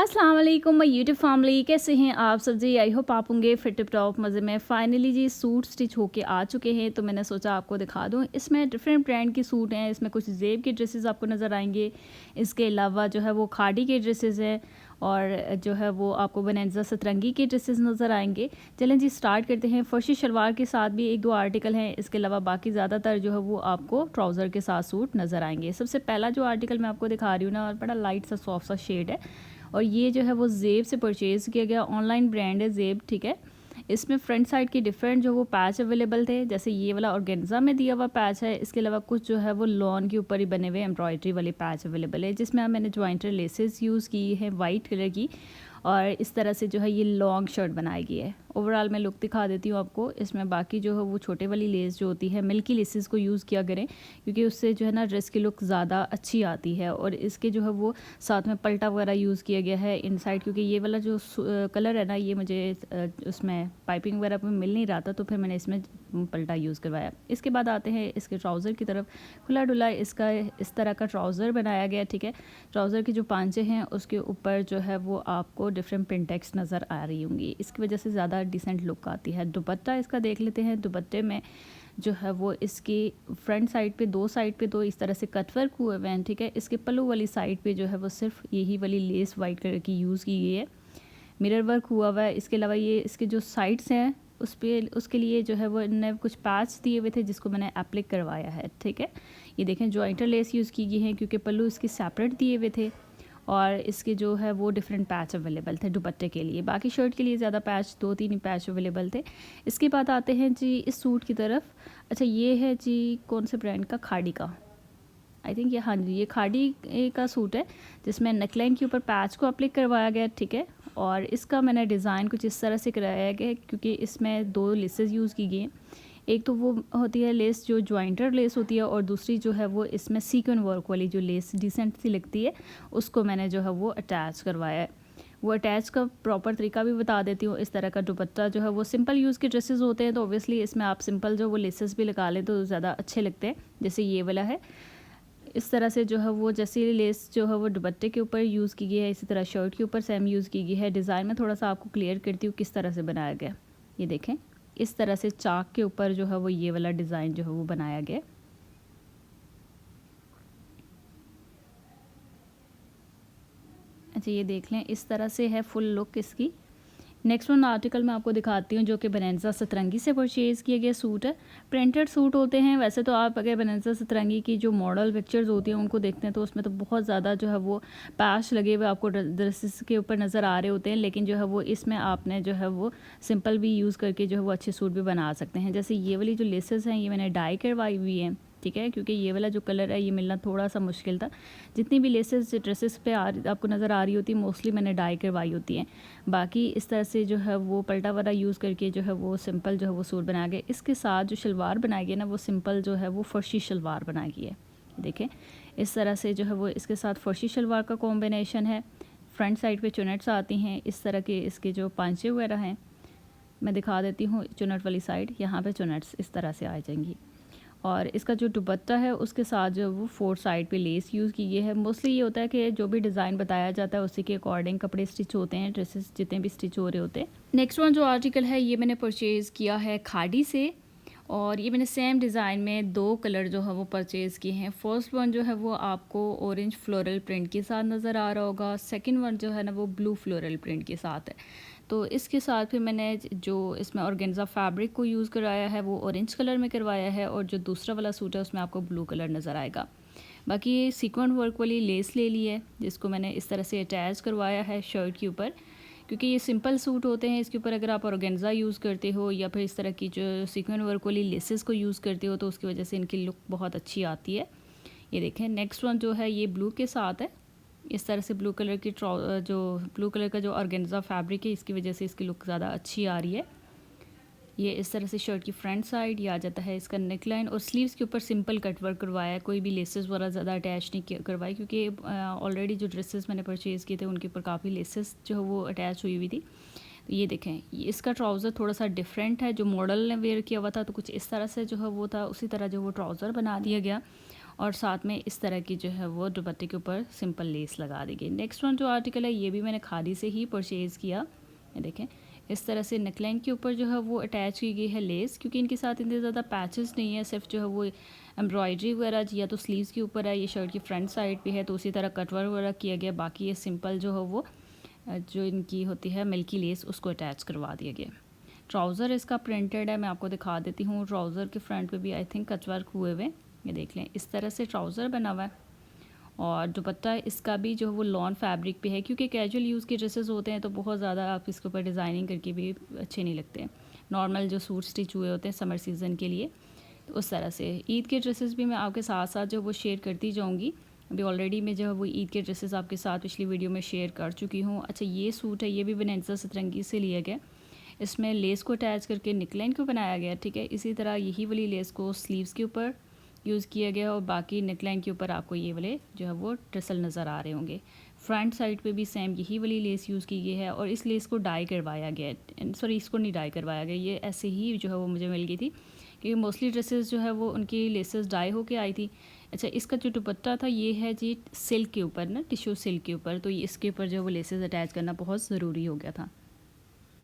अस्सलाम वालेकुम my YouTube family, कैसे हैं आप सब जी। आई होप आप होंगे फिट टिप टॉप मज़े में। फाइनली जी सूट स्टिच होके आ चुके हैं, तो मैंने सोचा आपको दिखा दूं। इसमें डिफरेंट ब्रांड के सूट हैं, इसमें कुछ ज़ेब के ड्रेसेस आपको नज़र आएंगे, इसके अलावा जो है वो खाड़ी के ड्रेसेस हैं और जो है वो आपको बनैज़ा सतरंगी के ड्रेसेस नज़र आएंगे। चलें जी स्टार्ट करते हैं। फर्शी शलवार के साथ भी एक दो आर्टिकल हैं, इसके अलावा बाकी ज़्यादातर जो है वो आपको ट्राउज़र के साथ सूट नज़र आएंगे। सबसे पहला जो आर्टिकल मैं आपको दिखा रही हूँ ना, और बड़ा लाइट सा सॉफ्ट सा शेड है, और ये जो है वो ज़ेब से परचेज़ किया गया ऑनलाइन ब्रांड है ज़ेब, ठीक है। इसमें फ्रंट साइड के डिफरेंट जो वो पैच अवेलेबल थे, जैसे ये वाला ऑर्गेन्जा में दिया हुआ पैच है। इसके अलावा कुछ जो है वो लॉन के ऊपर ही बने हुए एम्ब्रॉयडरी वाले पैच अवेलेबल है, जिसमें मैंने ज्वाइंटर लेसेस यूज़ की है वाइट कलर की, और इस तरह से जो है ये लॉन्ग शर्ट बनाई गई है। ओवरऑल मैं लुक दिखा देती हूँ आपको। इसमें बाकी जो है वो छोटे वाली लेस जो होती है, मिल्की लेसेस को यूज़ किया करें, क्योंकि उससे जो है ना ड्रेस की लुक ज़्यादा अच्छी आती है। और इसके जो है वो साथ में पल्टा वगैरह यूज़ किया गया है इनसाइड, क्योंकि ये वाला जो कलर है ना, ये मुझे उसमें पाइपिंग वगैरह में मिल नहीं रहा था, तो फिर मैंने इसमें पल्टा यूज़ करवाया। इसके बाद आते हैं इसके ट्राउज़र की तरफ। खुला डुला इसका इस तरह का ट्राउज़र बनाया गया, ठीक है। ट्राउज़र के जो पांचे हैं उसके ऊपर जो है वो आपको डिफरेंट प्रिंटेक्स नज़र आ रही होंगी, इसकी वजह से ज़्यादा डिसेंट लुक आती है। दुपट्टा इसका देख लेते हैं। दुपट्टे में जो है वो इसकी फ्रंट साइड पे दो साइड पे तो इस तरह से कटवर्क हुए हुए हैं, ठीक है। इसके पल्लू वाली साइड पे जो है वो सिर्फ यही वाली लेस वाइट कलर की यूज़ की गई है, मिरर वर्क हुआ हुआ है। इसके अलावा ये इसके जो साइड्स हैं उस पर उसके लिए जो है वो इन्होंने कुछ पैच दिए हुए थे, जिसको मैंने एप्लिक करवाया है, ठीक है। ये देखें ज्वाइंटर लेस यूज़ की गई है, क्योंकि पल्लू इसकी सेपरेट दिए हुए थे, और इसके जो है वो डिफरेंट पैच अवेलेबल थे दुपट्टे के लिए। बाकी शर्ट के लिए ज़्यादा पैच, दो तीन ही पैच अवेलेबल थे। इसके बाद आते हैं जी इस सूट की तरफ। अच्छा ये है जी कौन से ब्रांड का, खाड़ी का आई थिंक ये, हाँ जी ये खाड़ी का सूट है, जिसमें नेकलाइन के ऊपर पैच को अप्लाई करवाया गया, ठीक है। और इसका मैंने डिज़ाइन कुछ इस तरह से कराया गया, क्योंकि इसमें दो लेसेस यूज़ की गई हैं। एक तो वो होती है लेस जो ज्वाइंटर लेस होती है, और दूसरी जो है वो इसमें सीक्वेंस वर्क वाली जो लेस डिसेंट सी लगती है, उसको मैंने जो है वो अटैच करवाया है। वो अटैच का प्रॉपर तरीका भी बता देती हूँ। इस तरह का दुपट्टा जो है वो सिंपल यूज़ के ड्रेसेस होते हैं, तो ऑब्वियसली इसमें आप सिंपल जो वो लेसेस भी लगा लें तो ज़्यादा अच्छे लगते हैं, जैसे ये वाला है। इस तरह से जो है वो जैसे लेस जो है वो दुपट्टे के ऊपर यूज़ की गई है, इसी तरह शर्ट के ऊपर सेम यूज़ की गई है। डिज़ाइन में थोड़ा सा आपको क्लियर करती हूँ किस तरह से बनाया गया। ये देखें इस तरह से चाक के ऊपर जो है वो ये वाला डिज़ाइन जो है वो बनाया गया। अच्छा ये देख लें इस तरह से है फुल लुक इसकी। नेक्स्ट वन आर्टिकल मैं आपको दिखाती हूँ, जो कि बनैज़ा सतरंगी से परचेज़ किए गए सूट है। प्रिंटेड सूट होते हैं। वैसे तो आप अगर बनैज़ा सतरंगी की जो मॉडल पिक्चर्स होती हैं उनको देखते हैं, तो उसमें तो बहुत ज़्यादा जो है वो पैच लगे हुए आपको ड्रेसेस के ऊपर नज़र आ रहे होते हैं, लेकिन जो है वो इसमें आपने जो है वो सिंपल भी यूज़ करके जो है वो अच्छे सूट भी बना सकते हैं। जैसे ये वाली जो लेसेस हैं ये मैंने डाई करवाई हुई हैं, ठीक है, क्योंकि ये वाला जो कलर है ये मिलना थोड़ा सा मुश्किल था। जितनी भी लेसेस ड्रेसेस पे आपको नज़र आ रही होती है मोस्टली मैंने डाई करवाई होती हैं। बाकी इस तरह से जो है वो पल्टा वाला यूज़ करके जो है वो सिंपल जो है वो सूट बनाया गया। इसके साथ जो शलवार बनाई गई ना, वो सिंपल जो है वो फर्शी शलवार बनाई गई है। देखें इस तरह से जो है वो इसके साथ फर्शी शलवार का कॉम्बिनेशन है। फ्रंट साइड पे चुनट्स आती हैं, इस तरह के इसके जो पांचे वगैरह हैं मैं दिखा देती हूँ। चुनट वाली साइड यहाँ पे चुनट्स इस तरह से आ जाएंगी, और इसका जो दुपट्टा है उसके साथ जो वो फोर साइड पे लेस यूज़ की गई है। मोस्टली ये होता है कि जो भी डिज़ाइन बताया जाता है उसी के अकॉर्डिंग कपड़े स्टिच होते हैं, ड्रेसेस जितने भी स्टिच हो रहे होते हैं। नेक्स्ट वन जो आर्टिकल है ये मैंने परचेज़ किया है खाड़ी से, और ये मैंने सेम डिज़ाइन में दो कलर जो है वो परचेज़ किए हैं। फर्स्ट वन जो है वो आपको ऑरेंज फ्लोरल प्रिंट के साथ नज़र आ रहा होगा, सेकंड वन जो है ना वो ब्लू फ्लोरल प्रिंट के साथ है। तो इसके साथ फिर मैंने जो इसमें ऑर्गेन्जा फैब्रिक को यूज़ कराया है वो ऑरेंज कलर में करवाया है, और जो दूसरा वाला सूट है उसमें आपको ब्लू कलर नज़र आएगा। बाकी ये सीक्वेंस वर्क वाली लेस ले ली है, जिसको मैंने इस तरह से अटैच करवाया है शर्ट के ऊपर, क्योंकि ये सिंपल सूट होते हैं। इसके ऊपर अगर आप ऑर्गेन्जा यूज़ करते हो या फिर इस तरह की जो सीक्वेंस वर्क वाली लेसेस को यूज़ करते हो, तो उसकी वजह से इनकी लुक बहुत अच्छी आती है। ये देखें नेक्स्ट वन जो है ये ब्लू के साथ है। इस तरह से ब्लू कलर की जो ब्लू कलर का जो ऑर्गेन्जा फैब्रिक है, इसकी वजह से इसकी लुक ज़्यादा अच्छी आ रही है। ये इस तरह से शर्ट की फ्रंट साइड ये आ जाता है। इसका नेकलाइन और स्लीव्स के ऊपर सिंपल कट वर्क करवाया है, कोई भी लेसेस वाला ज़्यादा अटैच नहीं करवाई, क्योंकि ऑलरेडी जो ड्रेसेस मैंने परचेज़ किए थे उनके ऊपर काफ़ी लेसेस जो है वो अटैच हुई हुई थी। तो ये देखें इसका ट्राउज़र थोड़ा सा डिफरेंट है। जो मॉडल ने वेयर किया हुआ था तो कुछ इस तरह से जो है वो था, उसी तरह जो वो ट्राउज़र बना दिया गया। और साथ में इस तरह की जो है वो दुपट्टे के ऊपर सिंपल लेस लगा दी गई। नेक्स्ट वन जो आर्टिकल है ये भी मैंने खादी से ही परचेज़ किया। ये देखें इस तरह से नेकलाइन के ऊपर जो है वो अटैच की गई है लेस, क्योंकि इनके साथ इतने ज़्यादा पैचेस नहीं है, सिर्फ जो है वो एम्ब्रॉयडरी वगैरह या तो स्लीव्स के ऊपर है, ये शर्ट की फ्रंट साइड पे है तो उसी तरह कटवर्क वगैरह किया गया। बाकी ये सिंपल जो है वो जो इनकी होती है मिल्की लेस उसको अटैच करवा दिया गया। ट्राउज़र इसका प्रिंटेड है, मैं आपको दिखा देती हूँ। ट्राउज़र के फ्रंट पे भी आई थिंक कटवर्क हुए हुए, ये देख लें इस तरह से ट्राउज़र बना हुआ है। और दुपट्टा इसका भी जो है वो लॉन फैब्रिक पे है, क्योंकि कैजुअल यूज़ के ड्रेसेस होते हैं तो बहुत ज़्यादा आप इसके ऊपर डिज़ाइनिंग करके भी अच्छे नहीं लगते हैं। नॉर्मल जो सूट स्टिच हुए होते हैं समर सीज़न के लिए, तो उस तरह से ईद के ड्रेसेस भी मैं आपके साथ साथ जो वो शेयर करती जाऊँगी। अभी ऑलरेडी मैं जो है वो ईद के ड्रेसेस आपके साथ पिछली वीडियो में शेयर कर चुकी हूँ। अच्छा ये सूट है, ये भी वनेज़ा सतरंगी से लिया गया। इसमें लेस को अटैच करके नेकलाइन को बनाया गया, ठीक है। इसी तरह यही वाली लेस को स्लीव्स के ऊपर यूज़ किया गया और बाकी नेकलाइन के ऊपर आपको ये वाले जो है वो ट्रिसल नज़र आ रहे होंगे। फ्रंट साइड पे भी सेम यही वाली लेस यूज़ की गई है और इस लेस को डाई करवाया गया है। सॉरी इसको नहीं डाई करवाया गया, ये ऐसे ही जो है वो मुझे मिल गई थी, क्योंकि मोस्टली ड्रेसेस जो है वो उनकी लेसेस डाई होके आई थी। अच्छा इसका जो दुपट्टा था ये है जी सिल्क के ऊपर ना, टिश्यू सिल्क के ऊपर, तो इसके ऊपर जो वो लेसेस अटैच करना बहुत ज़रूरी हो गया था।